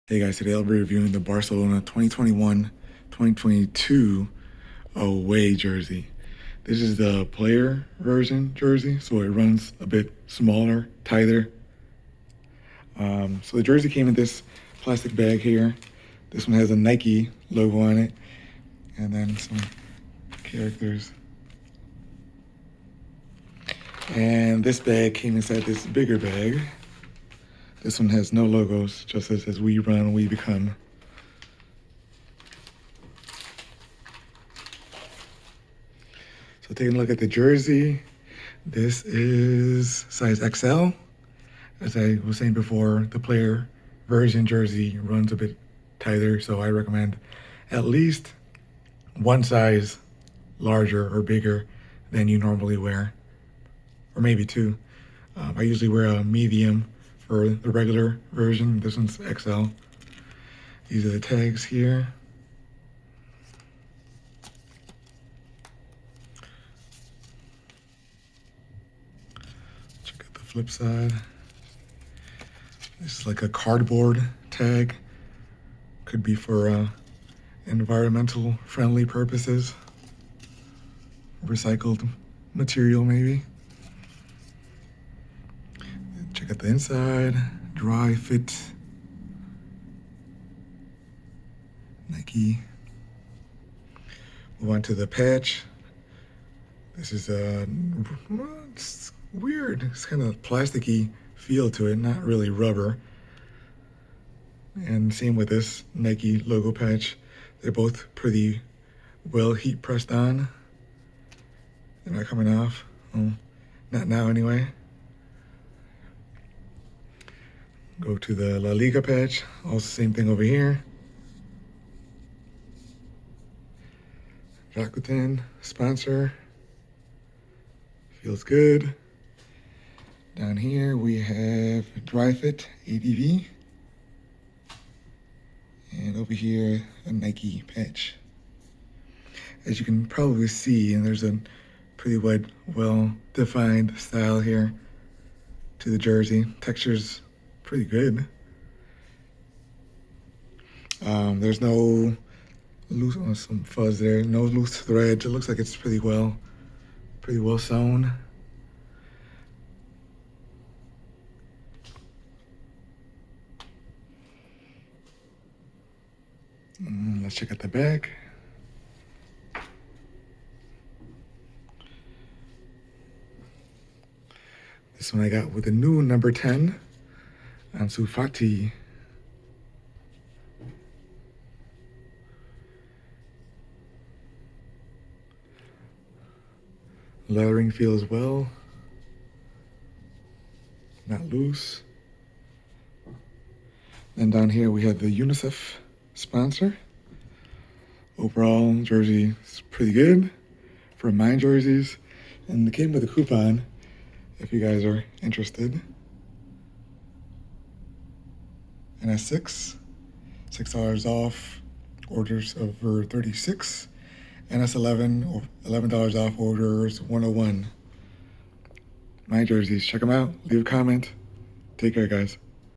Hey guys, today I'll be reviewing the Barcelona 2021-2022 away jersey. This is the player version jersey, so it runs a bit smaller, tighter. So the jersey came in this plastic bag here. This one has a Nike logo on it, and then some characters. And this bag came inside this bigger bag. This one has no logos, just says "We Run, We Become." So taking a look at the jersey, this is size XL. As I was saying before, the player version jersey runs a bit tighter, so I recommend at least one size larger or bigger than you normally wear, or maybe two. I usually wear a medium for the regular version. This one's XL. These are the tags here. Check out the flip side. This is like a cardboard tag. Could be for environmental friendly purposes. Recycled material maybe. Check out the inside. Dry fit. Nike. Move on to the patch. This is it's weird. It's kind of plasticky feel to it, not really rubber. And same with this Nike logo patch. They're both pretty well heat pressed on. They're not coming off. Well, not now anyway. Go to the La Liga patch. Also same thing over here. Rakuten sponsor. Feels good. Down here we have Dry Fit ADV. And over here, a Nike patch. As you can probably see, and there's a pretty well-defined style here to the jersey. Texture's pretty good. There's no loose, some fuzz there, no loose threads. It looks like it's pretty well sewn. Let's check out the back. This one I got with the new number 10, Ansu Fati. Lettering feels well, not loose. Then down here we have the UNICEF sponsor. Overall, jersey is pretty good for Minejerseys, and it came with a coupon if you guys are interested. And at $6 off orders over 36, and that's $11 off orders 101. Minejerseys, check them out. Leave a comment. Take care, guys.